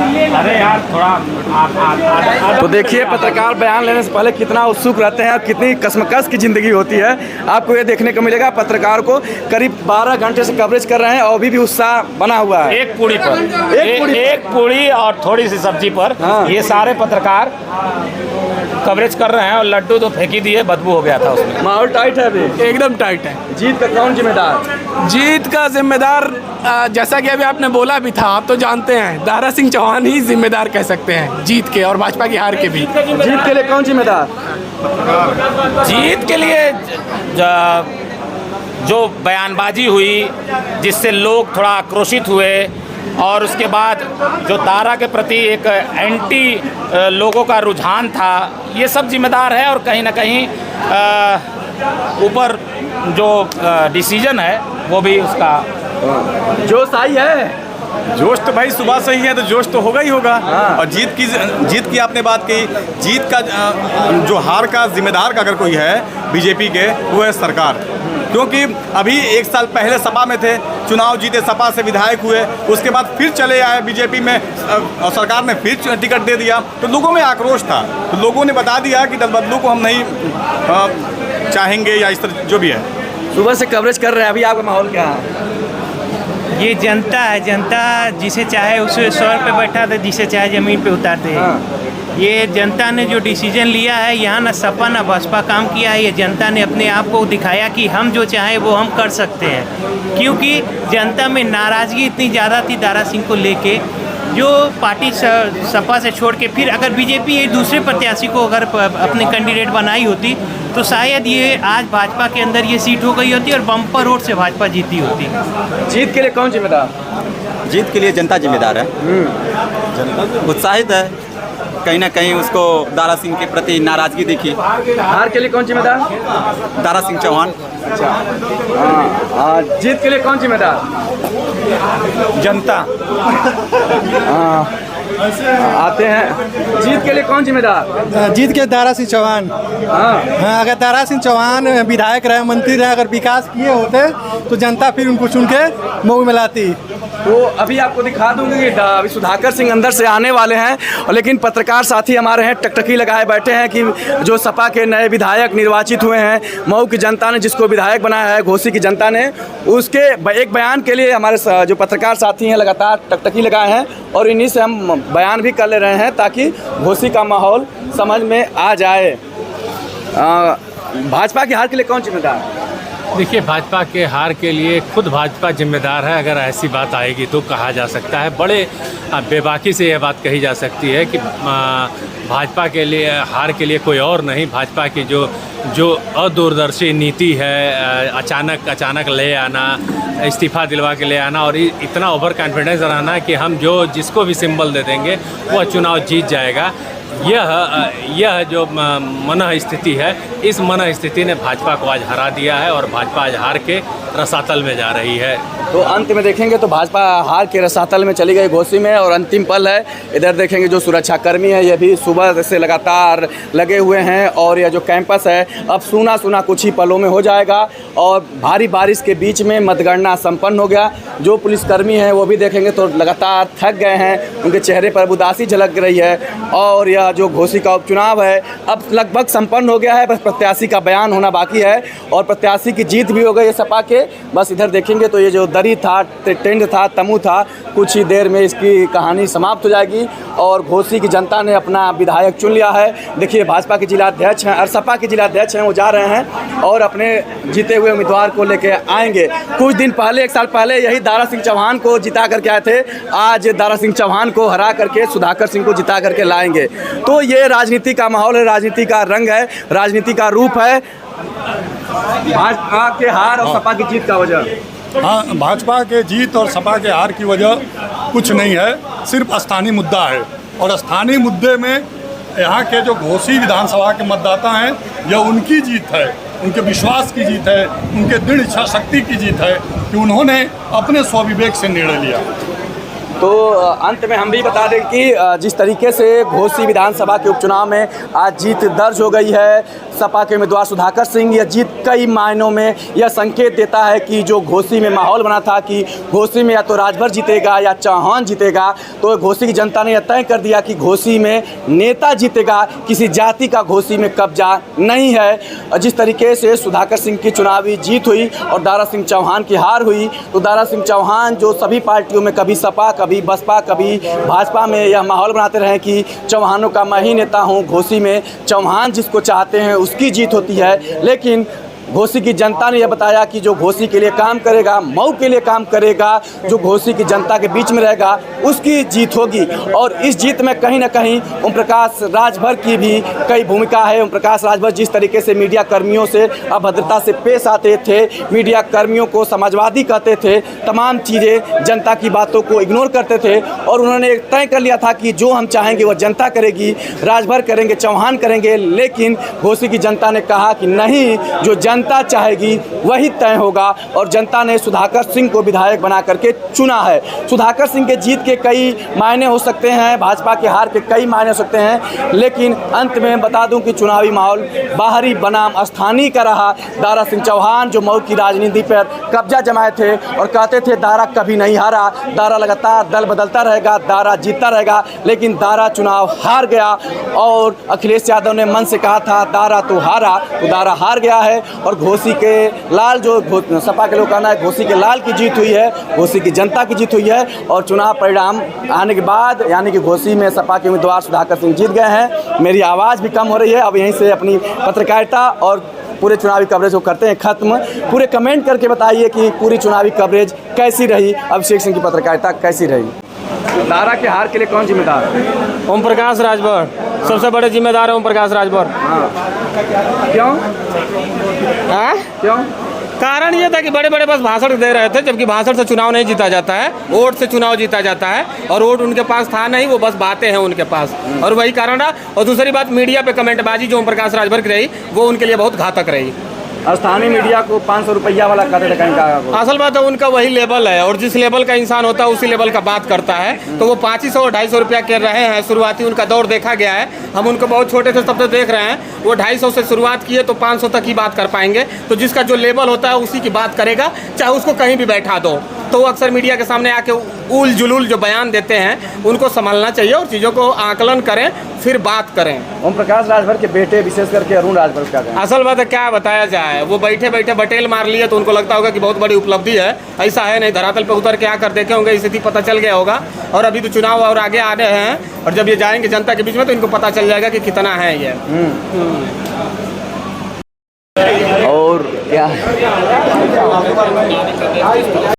अरे यार थोड़ा तो देखिए पत्रकार बयान लेने से पहले कितना उत्सुक रहते हैं और कितनी कसमकस की ज़िंदगी होती है। आपको ये देखने को मिलेगा पत्रकार को करीब 12 घंटे से कवरेज कर रहे हैं और अभी भी उत्साह बना हुआ है। एक पूड़ी पर एक पूड़ी और थोड़ी सी सब्जी पर ये सारे पत्रकार कवरेज कर रहे हैं और लड्डू तो फेंक ही दिए, बदबू हो गया था उसमें। माहौल टाइट है अभी, एकदम टाइट है। जीत का कौन जिम्मेदार? जीत का जिम्मेदार जैसा कि अभी आपने बोला भी था, आप तो जानते हैं दारा सिंह चौहान ही जिम्मेदार कह सकते हैं जीत के और भाजपा की हार के भी। जीत के लिए कौन जिम्मेदार? जीत के लिए जो बयानबाजी हुई जिससे लोग थोड़ा आक्रोशित हुए और उसके बाद जो दारा के प्रति एक एंटी लोगों का रुझान था, ये सब जिम्मेदार है। और कहीं ना कहीं ऊपर जो डिसीजन है वो भी उसका जोश आई है। जोश तो भाई सुबह से ही है, तो जोश तो होगा ही होगा। और जीत की आपने बात की, जीत का जो हार का जिम्मेदार का अगर कोई है बीजेपी के, वो है सरकार। क्योंकि अभी 1 साल पहले सपा में थे, चुनाव जीते, सपा से विधायक हुए, उसके बाद फिर चले आए बीजेपी में और सरकार ने फिर टिकट दे दिया, तो लोगों में आक्रोश था। तो लोगों ने बता दिया कि दल बदलू को हम नहीं चाहेंगे या इस तरह जो भी है। सुबह से कवरेज कर रहे हैं, अभी आपका माहौल क्या है? ये जनता है, जनता जिसे चाहे उसे सर पे बैठा दे, जिसे चाहे ज़मीन पे उतार दे। ये जनता ने जो डिसीजन लिया है, यहाँ ना सपा ना बसपा काम किया है। ये जनता ने अपने आप को दिखाया कि हम जो चाहें वो हम कर सकते हैं, क्योंकि जनता में नाराज़गी इतनी ज़्यादा थी दारा सिंह को लेके। जो पार्टी सपा से छोड़ के फिर अगर बीजेपी एक दूसरे प्रत्याशी को अगर अपने कैंडिडेट बनाई होती तो शायद ये आज भाजपा के अंदर ये सीट हो गई होती और बम्पर वोट से भाजपा जीती होती। जीत के लिए कौन जिम्मेदार? जीत के लिए जनता जिम्मेदार है। जनता उत्साहित है, कहीं ना कहीं उसको दारा सिंह के प्रति नाराजगी दिखी। हार के लिए कौन जिम्मेदार? दारा सिंह चौहान। अच्छा, जीत के लिए कौन जिम्मेदार? जनता। आते हैं, जीत के लिए कौन जिम्मेदार? जीत के दारा सिंह चौहान। हाँ, अगर दारा सिंह चौहान विधायक रहे, मंत्री रहे, अगर विकास किए होते तो जनता फिर उनको चुन के मऊ में लाती। तो अभी आपको दिखा दूंगी कि अभी सुधाकर सिंह अंदर से आने वाले हैं, लेकिन पत्रकार साथी हमारे हैं टकटकी लगाए बैठे हैं कि जो सपा के नए विधायक निर्वाचित हुए हैं, मऊ की जनता ने जिसको विधायक बनाया है, घोसी की जनता ने, उसके एक बयान के लिए हमारे जो पत्रकार साथी हैं लगातार टकटकी लगाए हैं और इन्हीं से हम बयान भी कर ले रहे हैं ताकि घोसी का माहौल समझ में आ जाए। भाजपा की हार के लिए कौन जिम्मेदार? देखिए, भाजपा के हार के लिए खुद भाजपा जिम्मेदार है। अगर ऐसी बात आएगी तो कहा जा सकता है, बड़े बेबाकी से यह बात कही जा सकती है कि भाजपा के लिए हार के लिए कोई और नहीं, भाजपा की जो अदूरदर्शी नीति है, अचानक ले आना, इस्तीफा दिलवा के ले आना और इतना ओवर कॉन्फिडेंस रहना कि हम जिसको भी सिंबल दे देंगे वो चुनाव जीत जाएगा। यह जो मनः स्थिति है, इस मनः स्थिति ने भाजपा को आज हरा दिया है और भाजपा आज हार के रसातल में जा रही है। तो अंत में देखेंगे तो भाजपा हार के रसातल में चली गई घोसी में और अंतिम पल है। इधर देखेंगे जो सुरक्षाकर्मी है ये भी सुबह से लगातार लगे हुए हैं और यह जो कैंपस है अब सूना कुछ ही पलों में हो जाएगा और भारी बारिश के बीच में मतगणना संपन्न हो गया। जो पुलिसकर्मी हैं वो भी देखेंगे तो लगातार थक गए हैं, उनके चेहरे पर उदासी झलक रही है और यह जो घोसी का उपचुनाव है अब लगभग संपन्न हो गया है। बस प्रत्याशी का बयान होना बाकी है और प्रत्याशी की जीत भी हो गई है सपा के। बस इधर देखेंगे तो ये जो दरी था, टेंट था, तमू था, कुछ ही देर में इसकी कहानी समाप्त हो जाएगी और घोसी की जनता ने अपना विधायक चुन लिया है। देखिए भाजपा के जिलाध्यक्ष हैं और सपा के जिलाध्यक्ष हैं, वो जा रहे हैं और अपने जीते हुए उम्मीदवार को लेके आएंगे। कुछ दिन पहले, 1 साल पहले यही दारा सिंह चौहान को जिता करके आए थे, आज दारा सिंह चौहान को हरा करके सुधाकर सिंह को जिता करके लाएंगे। तो ये राजनीति का माहौल है, राजनीति का रंग है, राजनीति का रूप है। भाजपा के हार और सपा की जीत का वजह? हाँ, भाजपा के जीत और सपा के हार की वजह कुछ नहीं है, सिर्फ स्थानीय मुद्दा है। और स्थानीय मुद्दे में यहाँ के जो घोसी विधानसभा के मतदाता हैं, यह उनकी जीत है, उनके विश्वास की जीत है, उनके दृढ़ इच्छा शक्ति की जीत है कि उन्होंने अपने स्वविवेक से निर्णय लिया। तो अंत में हम भी बता दें कि जिस तरीके से घोसी विधानसभा के उपचुनाव में आज जीत दर्ज हो गई है सपा के उम्मीदवार सुधाकर सिंह, यह जीत कई मायनों में यह संकेत देता है कि जो घोसी में माहौल बना था कि घोसी में या तो राजभर जीतेगा या चौहान जीतेगा, तो घोसी की जनता ने यह तय कर दिया कि घोसी में नेता जीतेगा, किसी जाति का घोसी में कब्जा नहीं है। जिस तरीके से सुधाकर सिंह की चुनावी जीत हुई और दारा सिंह चौहान की हार हुई, तो दारा सिंह चौहान जो सभी पार्टियों में कभी सपा कभी बसपा कभी भाजपा में यह माहौल बनाते रहे कि चौहानों का मैं ही नेता हूँ, घोसी में चौहान जिसको चाहते हैं उसकी जीत होती है। लेकिन घोसी की जनता ने यह बताया कि जो घोसी के लिए काम करेगा, मऊ के लिए काम करेगा, जो घोसी की जनता के बीच में रहेगा उसकी जीत होगी। और इस जीत में कहीं ना कहीं ओम प्रकाश राजभर की भी कई भूमिका है। ओम प्रकाश राजभर जिस तरीके से मीडिया कर्मियों से अभद्रता से पेश आते थे, मीडिया कर्मियों को समाजवादी कहते थे, तमाम चीज़ें जनता की बातों को इग्नोर करते थे और उन्होंने तय कर लिया था कि जो हम चाहेंगे वह जनता करेगी, राजभर करेंगे, चौहान करेंगे। लेकिन घोसी की जनता ने कहा कि नहीं, जो जनता चाहेगी वही तय होगा और जनता ने सुधाकर सिंह को विधायक बना करके चुना है। सुधाकर सिंह के जीत के कई मायने हो सकते हैं, भाजपा के हार के कई मायने हो सकते हैं, लेकिन अंत में बता दूं कि चुनावी माहौल बाहरी बनाम स्थानीय का रहा। दारा सिंह चौहान जो मऊ की राजनीति पर कब्जा जमाए थे और कहते थे दारा कभी नहीं हारा, दारा लगातार दल बदलता रहेगा, दारा जीतता रहेगा, लेकिन दारा चुनाव हार गया और अखिलेश यादव ने मन से कहा था दारा तो हारा, तो दारा हार गया है। और घोसी के लाल जो सपा के लोग कहना है घोसी के लाल की जीत हुई है, घोसी की जनता की जीत हुई है। और चुनाव परिणाम आने के बाद यानी कि घोसी में सपा के उम्मीदवार सुधाकर सिंह जीत गए हैं। मेरी आवाज़ भी कम हो रही है, अब यहीं से अपनी पत्रकारिता और पूरे चुनावी कवरेज को करते हैं ख़त्म। पूरे कमेंट करके बताइए कि पूरी चुनावी कवरेज कैसी रही, अभिषेक सिंह की पत्रकारिता कैसी रही। दारा के हार के लिए कौन जिम्मेदार है? ओम प्रकाश राजभर सबसे बड़े जिम्मेदार है, ओम प्रकाश राजभर। क्यों? क्यों? कारण ये था कि बड़े बड़े बस भाषण दे रहे थे, जबकि भाषण से चुनाव नहीं जीता जाता है, वोट से चुनाव जीता जाता है और वोट उनके पास था नहीं, वो बस बातें हैं उनके पास और वही कारण रहा। और दूसरी बात मीडिया पे कमेंटबाजी जो ओम प्रकाश राजभर की रही वो उनके लिए बहुत घातक रही। स्थानीय मीडिया को 500 रुपया वाला कहते थे कहीं का। असल बात है उनका वही लेवल है और जिस लेवल का इंसान होता है उसी लेवल का बात करता है, तो वो 2500 और 250 रुपया कर रहे हैं। शुरुआती उनका दौर देखा गया है, हम उनको बहुत छोटे थे तब से देख रहे हैं, वो 250 से शुरुआत किए तो 500 तक ही बात कर पाएंगे। तो जिसका जो लेवल होता है उसी की बात करेगा, चाहे उसको कहीं भी बैठा दो। तो वो अक्सर मीडिया के सामने आके उल जुलूल जो बयान देते हैं उनको संभालना चाहिए और चीज़ों को आकलन करें फिर बात करें। ओम प्रकाश राजभर के बेटे विशेष करके अरुण राजभर क्या कहें? असल बात है क्या बताया जाए, वो बैठे बैठे बटेल मार लिए तो उनको लगता होगा कि बहुत बड़ी उपलब्धि है, ऐसा है नहीं। धरातल पे उतर के आकर देखे होंगे, स्थिति पता चल गया होगा। और अभी तो चुनाव और आगे आ रहे हैं और जब ये जाएंगे जनता के बीच में तो इनको पता चल जाएगा कि कितना है ये। और क्या